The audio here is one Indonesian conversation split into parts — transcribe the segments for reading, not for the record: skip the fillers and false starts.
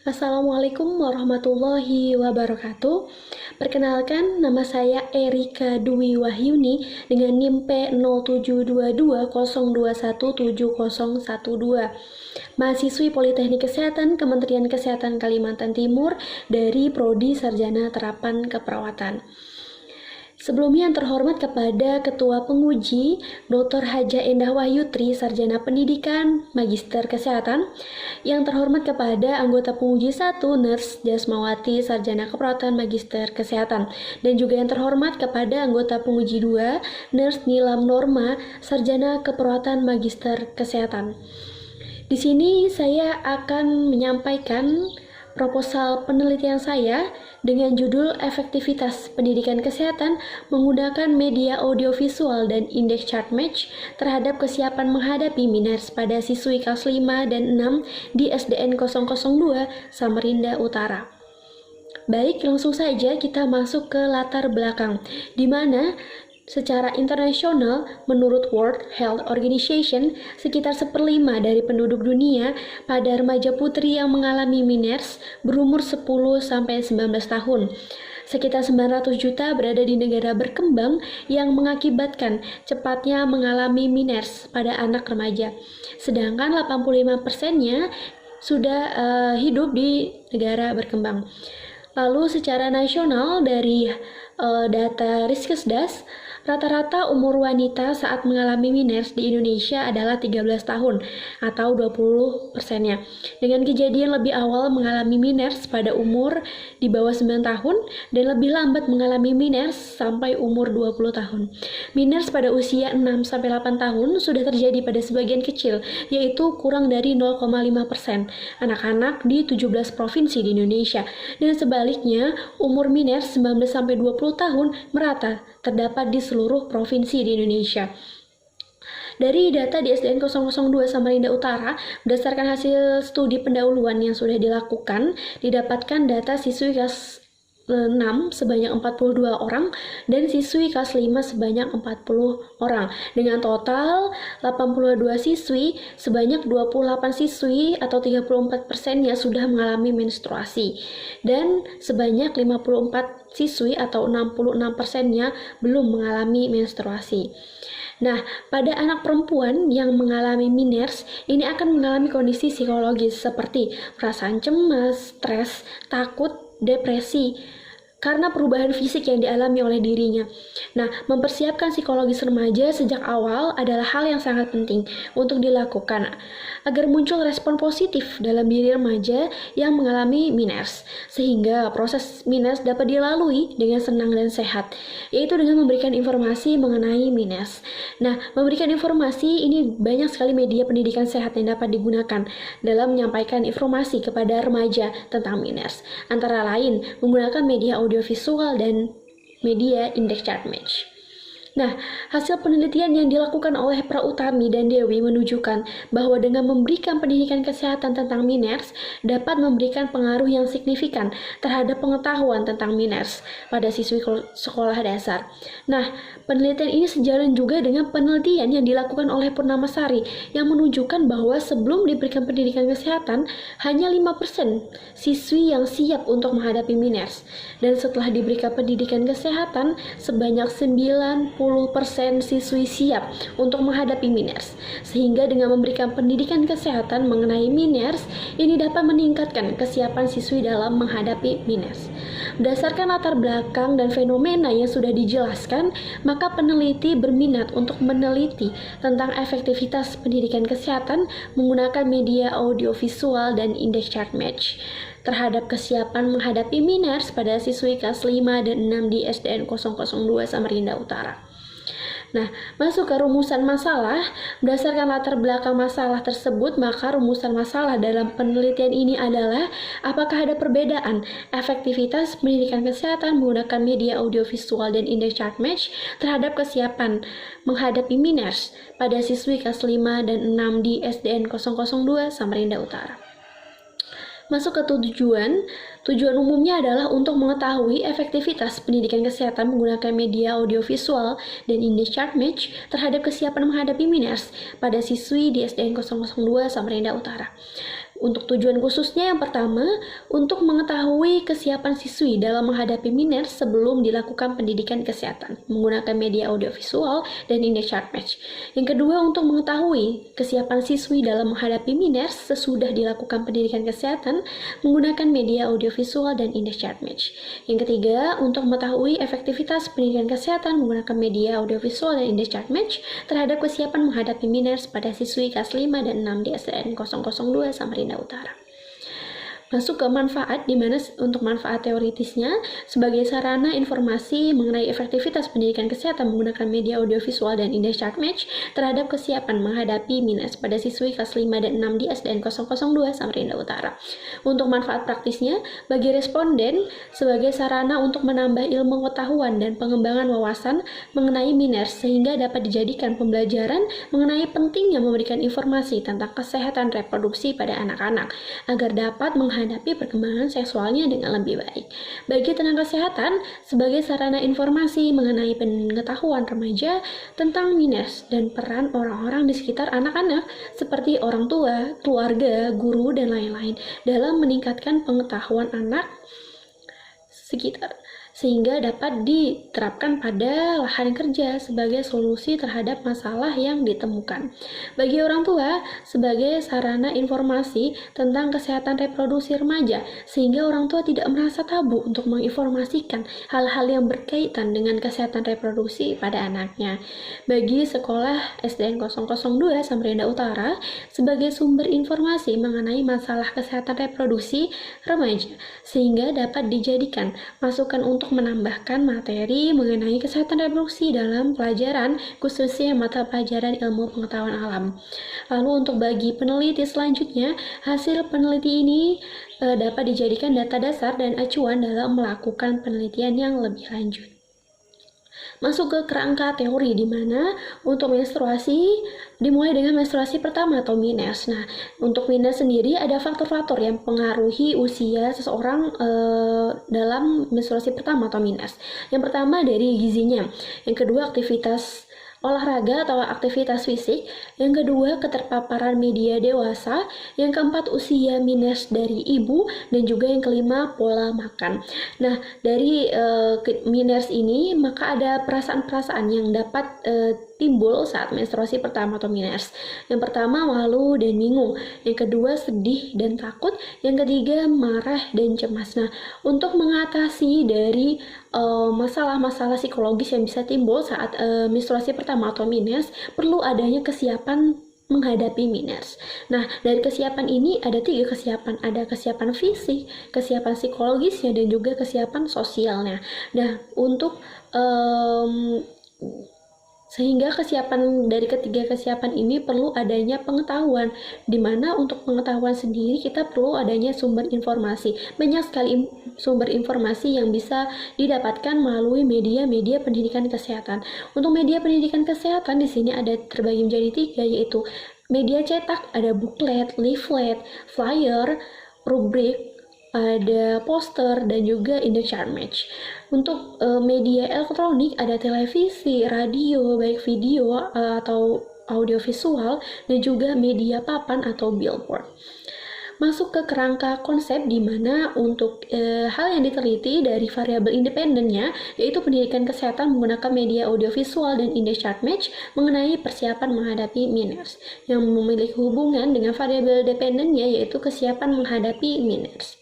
Assalamualaikum warahmatullahi wabarakatuh. Perkenalkan, nama saya Erika Dwi Wahyuni dengan NIM P072202171012. Mahasiswi Politeknik Kesehatan Kementerian Kesehatan Kalimantan Timur dari Prodi Sarjana Terapan Keperawatan. Sebelumnya yang terhormat kepada Ketua Penguji Dr. Haja Endah Wahyutri, Sarjana Pendidikan, Magister Kesehatan. Yang terhormat kepada anggota Penguji 1, Nurse Jasmawati, Sarjana Keperawatan, Magister Kesehatan. Dan juga yang terhormat kepada anggota Penguji 2, Nurse Nilam Norma, Sarjana Keperawatan, Magister Kesehatan. Di sini saya akan menyampaikan proposal penelitian saya dengan judul Efektivitas Pendidikan Kesehatan menggunakan media audiovisual dan indeks chart match terhadap kesiapan menghadapi miners pada siswi kelas 5 dan 6 di SDN 002 Samarinda Utara. Baik, langsung saja kita masuk ke latar belakang, di mana secara internasional, menurut World Health Organization, sekitar 1/5 dari penduduk dunia pada remaja putri yang mengalami miners berumur 10-19 tahun. Sekitar 900 juta berada di negara berkembang yang mengakibatkan cepatnya mengalami miners pada anak remaja. Sedangkan 85%-nya sudah hidup di negara berkembang. Lalu secara nasional dari data Riskesdas, rata-rata umur wanita saat mengalami miners di Indonesia adalah 13 tahun atau 20%-nya. Dengan kejadian lebih awal mengalami miners pada umur di bawah 9 tahun dan lebih lambat mengalami miners sampai umur 20 tahun. Miners pada usia 6-8 tahun sudah terjadi pada sebagian kecil, yaitu kurang dari 0,5% anak-anak di 17 provinsi di Indonesia. Dan sebaliknya, umur miners 19-20 tahun merata terdapat di seluruh provinsi di Indonesia. Dari data di SDN 002 Samarinda Utara, berdasarkan hasil studi pendahuluan yang sudah dilakukan, didapatkan data siswi kelas 6 sebanyak 42 orang dan siswi kelas 5 sebanyak 40 orang. Dengan total 82 siswi, sebanyak 28 siswi atau 34%-nya sudah mengalami menstruasi. Dan sebanyak 54 siswi atau 66%-nya belum mengalami menstruasi. Nah, pada anak perempuan yang mengalami miners, ini akan mengalami kondisi psikologis seperti perasaan cemas, stres, takut, depresi, karena perubahan fisik yang dialami oleh dirinya. Nah, mempersiapkan psikologis remaja sejak awal adalah hal yang sangat penting untuk dilakukan agar muncul respon positif dalam diri remaja yang mengalami miners, sehingga proses miners dapat dilalui dengan senang dan sehat, yaitu dengan memberikan informasi mengenai miners. Nah, memberikan informasi ini banyak sekali media pendidikan sehat yang dapat digunakan dalam menyampaikan informasi kepada remaja tentang miners, antara lain menggunakan media audiovisual dan media indeks chart match. Nah, hasil penelitian yang dilakukan oleh Prautami dan Dewi menunjukkan bahwa dengan memberikan pendidikan kesehatan tentang miners dapat memberikan pengaruh yang signifikan terhadap pengetahuan tentang miners pada siswi sekolah dasar. Nah, penelitian ini sejalan juga dengan penelitian yang dilakukan oleh Purnamasari yang menunjukkan bahwa sebelum diberikan pendidikan kesehatan, hanya 5% siswi yang siap untuk menghadapi miners. Dan setelah diberikan pendidikan kesehatan, sebanyak 90% siswi siap untuk menghadapi miners. Sehingga dengan memberikan pendidikan kesehatan mengenai miners, ini dapat meningkatkan kesiapan siswi dalam menghadapi miners. Berdasarkan latar belakang dan fenomena yang sudah dijelaskan, maka peneliti berminat untuk meneliti tentang efektivitas pendidikan kesehatan menggunakan media audiovisual dan indeks chart match terhadap kesiapan menghadapi miners pada siswi kelas 5 dan 6 di SDN 002 Samarinda Utara. Nah, masuk ke rumusan masalah. Berdasarkan latar belakang masalah tersebut, maka rumusan masalah dalam penelitian ini adalah apakah ada perbedaan efektivitas pendidikan kesehatan menggunakan media audiovisual dan indeks chart match terhadap kesiapan menghadapi miners pada siswi kelas 5 dan 6 di SDN 002 Samarinda Utara. Masuk ke tujuan umumnya adalah untuk mengetahui efektivitas pendidikan kesehatan menggunakan media audiovisual dan indeks chart match terhadap kesiapan menghadapi miners pada siswi di SDN 002 Samarinda Utara. Untuk tujuan khususnya yang pertama, untuk mengetahui kesiapan siswi dalam menghadapi minors sebelum dilakukan pendidikan kesehatan menggunakan media audiovisual dan in-the-chart match. Yang kedua, untuk mengetahui kesiapan siswi dalam menghadapi minors sesudah dilakukan pendidikan kesehatan menggunakan media audiovisual dan in-the-chart match. Yang ketiga, untuk mengetahui efektivitas pendidikan kesehatan menggunakan media audiovisual dan in-the-chart match terhadap kesiapan menghadapi minors pada siswi kelas 5 dan 6 di SDN 002 Samarinda Utara. Masuk ke manfaat, di mana untuk manfaat teoritisnya sebagai sarana informasi mengenai efektivitas pendidikan kesehatan menggunakan media audiovisual dan in-the-chart match terhadap kesiapan menghadapi minors pada siswi kelas 5 dan 6 di SDN 002 Samarinda Utara. Untuk manfaat praktisnya, bagi responden sebagai sarana untuk menambah ilmu pengetahuan dan pengembangan wawasan mengenai minors sehingga dapat dijadikan pembelajaran mengenai pentingnya memberikan informasi tentang kesehatan reproduksi pada anak-anak agar dapat menghadapi perkembangan seksualnya dengan lebih baik. Bagi tenaga kesehatan, sebagai sarana informasi mengenai pengetahuan remaja tentang minors dan peran orang-orang di sekitar anak-anak seperti orang tua, keluarga, guru, dan lain-lain dalam meningkatkan pengetahuan anak sekitar sehingga dapat diterapkan pada lahan kerja sebagai solusi terhadap masalah yang ditemukan. Bagi orang tua, sebagai sarana informasi tentang kesehatan reproduksi remaja, sehingga orang tua tidak merasa tabu untuk menginformasikan hal-hal yang berkaitan dengan kesehatan reproduksi pada anaknya. Bagi sekolah SDN 002 Samarinda Utara, sebagai sumber informasi mengenai masalah kesehatan reproduksi remaja, sehingga dapat dijadikan masukan untuk menambahkan materi mengenai kesehatan reproduksi dalam pelajaran, khususnya mata pelajaran ilmu pengetahuan alam. Lalu untuk bagi peneliti selanjutnya, hasil peneliti ini dapat dijadikan data dasar dan acuan dalam melakukan penelitian yang lebih lanjut. Masuk ke kerangka teori, di mana untuk menstruasi dimulai dengan menstruasi pertama atau minors. Nah, untuk minors sendiri ada faktor-faktor yang mempengaruhi usia seseorang dalam menstruasi pertama atau minors. Yang pertama dari gizinya, yang kedua aktivitas olahraga atau aktivitas fisik, yang kedua keterpaparan media dewasa, yang keempat usia minors dari ibu, dan juga yang kelima pola makan. Nah, dari minors ini maka ada perasaan-perasaan yang dapat timbul saat menstruasi pertama atau minors. Yang pertama malu dan bingung, yang kedua sedih dan takut, yang ketiga marah dan cemas. Nah, untuk mengatasi dari masalah-masalah psikologis yang bisa timbul saat menstruasi pertama atau minors, perlu adanya kesiapan menghadapi minors. Nah, dari kesiapan ini ada 3 kesiapan. Ada kesiapan fisik, kesiapan psikologisnya, dan juga kesiapan sosialnya. Nah, untuk sehingga kesiapan dari ketiga kesiapan ini perlu adanya pengetahuan, di mana untuk pengetahuan sendiri kita perlu adanya sumber informasi. Banyak sekali sumber informasi yang bisa didapatkan melalui media-media pendidikan kesehatan. Untuk media pendidikan kesehatan di sini ada terbagi menjadi 3, yaitu media cetak, ada booklet, leaflet, flyer, rubrik, ada poster, dan juga in-the-chart match. Untuk media elektronik ada televisi, radio, baik video atau audiovisual, dan juga media papan atau billboard. Masuk ke kerangka konsep, di mana untuk hal yang diteliti dari variabel independennya, yaitu pendidikan kesehatan menggunakan media audiovisual dan in-the-chart match mengenai persiapan menghadapi minors, yang memiliki hubungan dengan variabel dependennya, yaitu kesiapan menghadapi minors.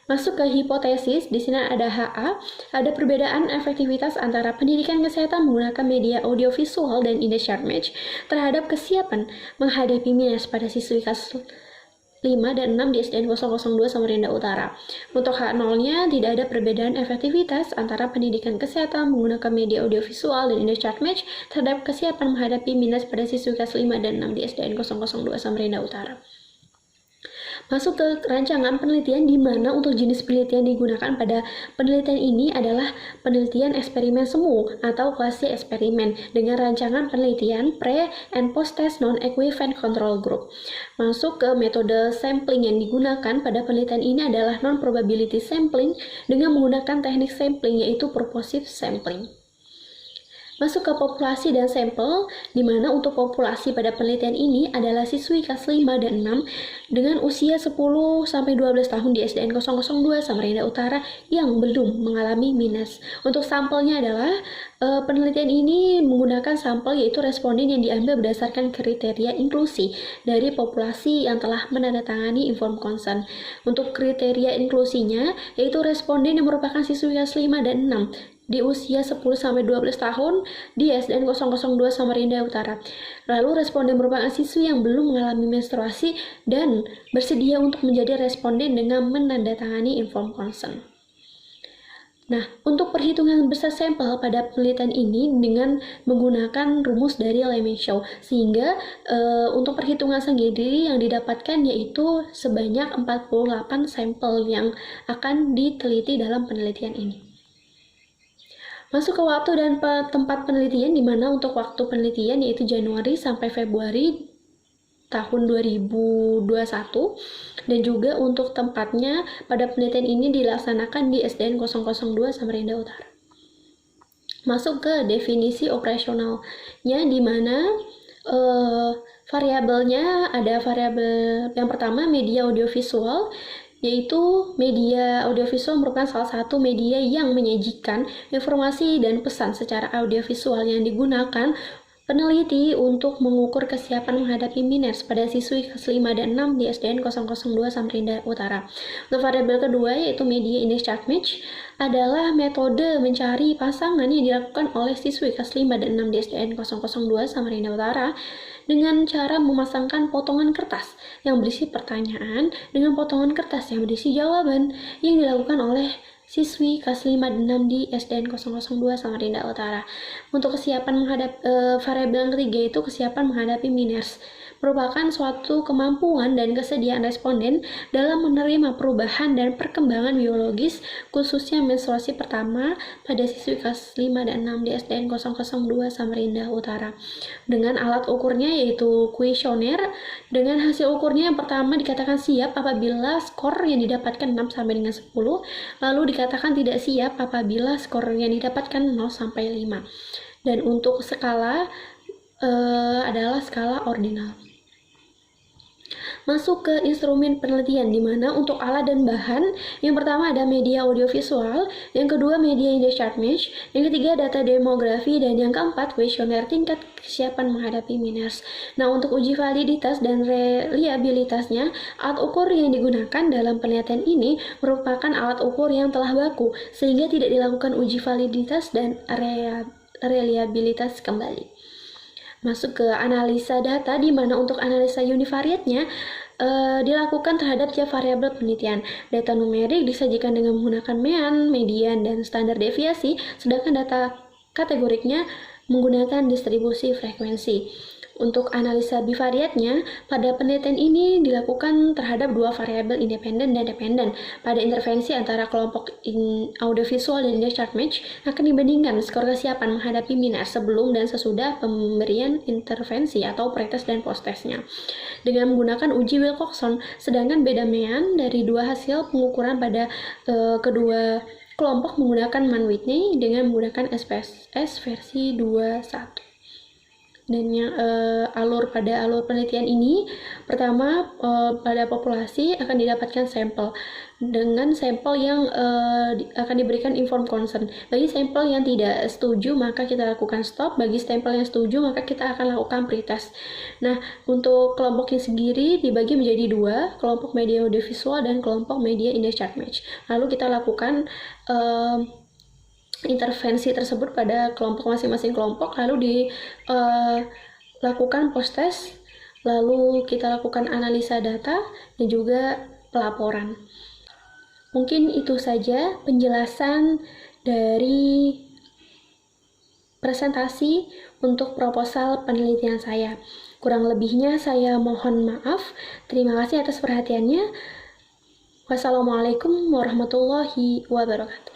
Masuk ke hipotesis, di sini ada HA, ada perbedaan efektivitas antara pendidikan kesehatan menggunakan media audiovisual dan in-the-chart match terhadap kesiapan menghadapi minors pada siswi kelas 5 dan 6 di SDN 002 Samarinda Utara. Untuk H0-nya tidak ada perbedaan efektivitas antara pendidikan kesehatan menggunakan media audiovisual dan in-the-chart match terhadap kesiapan menghadapi minors pada siswi kelas 5 dan 6 di SDN 002 Samarinda Utara. Masuk ke rancangan penelitian, di mana untuk jenis penelitian digunakan pada penelitian ini adalah penelitian eksperimen semu atau quasi eksperimen dengan rancangan penelitian pre and post test non-equivalent control group. Masuk ke metode sampling yang digunakan pada penelitian ini adalah non-probability sampling dengan menggunakan teknik sampling, yaitu purposive sampling. Masuk ke populasi dan sampel, di mana untuk populasi pada penelitian ini adalah siswi kelas 5 dan 6 dengan usia 10-12 tahun di SDN 002 Samarinda Utara yang belum mengalami minus. Untuk sampelnya adalah penelitian ini menggunakan sampel yaitu responden yang diambil berdasarkan kriteria inklusi dari populasi yang telah menandatangani inform consent. Untuk kriteria inklusinya yaitu responden yang merupakan siswi kelas 5 dan 6 di usia 10-12 tahun di SDN 002 Samarinda Utara. Lalu responden merupakan siswi yang belum mengalami menstruasi dan bersedia untuk menjadi responden dengan menandatangani inform consent. Nah, untuk perhitungan besar sampel pada penelitian ini dengan menggunakan rumus dari Lemaitre, sehingga untuk perhitungan sendiri yang didapatkan yaitu sebanyak 48 sampel yang akan diteliti dalam penelitian ini. Masuk ke waktu dan tempat penelitian, di mana untuk waktu penelitian yaitu Januari sampai Februari tahun 2021, dan juga untuk tempatnya pada penelitian ini dilaksanakan di SDN 002 Samarinda Utara. Masuk ke definisi operasionalnya, di mana variabelnya ada variabel yang pertama media audiovisual, yaitu media audiovisual merupakan salah satu media yang menyajikan informasi dan pesan secara audiovisual yang digunakan peneliti untuk mengukur kesiapan menghadapi minors pada siswi kelas 5 dan 6 di SDN 002 Samarinda Utara. Untuk variabel kedua yaitu media index chart match adalah metode mencari pasangan yang dilakukan oleh siswi kelas 5 dan 6 di SDN 002 Samarinda Utara dengan cara memasangkan potongan kertas yang berisi pertanyaan dengan potongan kertas yang berisi jawaban yang dilakukan oleh siswi kelas 5 dan 6 di SDN 002 Samarinda Utara. Untuk kesiapan variabel yang ketiga itu kesiapan menghadapi minors, merupakan suatu kemampuan dan kesediaan responden dalam menerima perubahan dan perkembangan biologis, khususnya menstruasi pertama pada siswi kelas 5 dan 6 di SDN 002 Samarinda Utara. Dengan alat ukurnya yaitu kuesioner, dengan hasil ukurnya yang pertama dikatakan siap apabila skor yang didapatkan 6 sampai dengan 10, lalu dikatakan tidak siap apabila skor yang didapatkan 0 sampai 5. Dan untuk skala adalah skala ordinal. Masuk ke instrumen penelitian, di mana untuk alat dan bahan yang pertama ada media audiovisual, yang kedua media index chart match, yang ketiga data demografi, dan yang keempat kuesioner tingkat kesiapan menghadapi minors. Nah, untuk uji validitas dan reliabilitasnya, alat ukur yang digunakan dalam penelitian ini merupakan alat ukur yang telah baku sehingga tidak dilakukan uji validitas dan reliabilitas kembali. Masuk ke analisa data, di mana untuk analisa univariatnya dilakukan terhadap tiap variabel penelitian. Data numerik disajikan dengan menggunakan mean, median, dan standar deviasi, sedangkan data kategoriknya menggunakan distribusi frekuensi. Untuk analisa bivariatnya, pada penelitian ini dilakukan terhadap dua variabel independen dan dependen. Pada intervensi antara kelompok audiovisual dan index chart match akan dibandingkan skor kesiapan menghadapi minors sebelum dan sesudah pemberian intervensi atau pretest dan posttestnya dengan menggunakan uji Wilcoxon, sedangkan beda mean dari dua hasil pengukuran pada kedua kelompok menggunakan Mann-Whitney dengan menggunakan SPSS versi 2.1. Dan yang alur penelitian ini pertama pada populasi akan didapatkan sampel dengan sampel yang akan diberikan informed consent. Bagi sampel yang tidak setuju maka kita lakukan stop, bagi sampel yang setuju maka kita akan lakukan pretest. Nah, untuk kelompoknya sendiri dibagi menjadi dua, kelompok media audiovisual dan kelompok media index chart match. Lalu kita lakukan intervensi tersebut pada kelompok masing-masing kelompok, lalu dilakukan post-test, lalu kita lakukan analisa data dan juga pelaporan. Mungkin itu saja penjelasan dari presentasi untuk proposal penelitian saya. Kurang lebihnya saya mohon maaf. Terima kasih atas perhatiannya. Wassalamualaikum warahmatullahi wabarakatuh.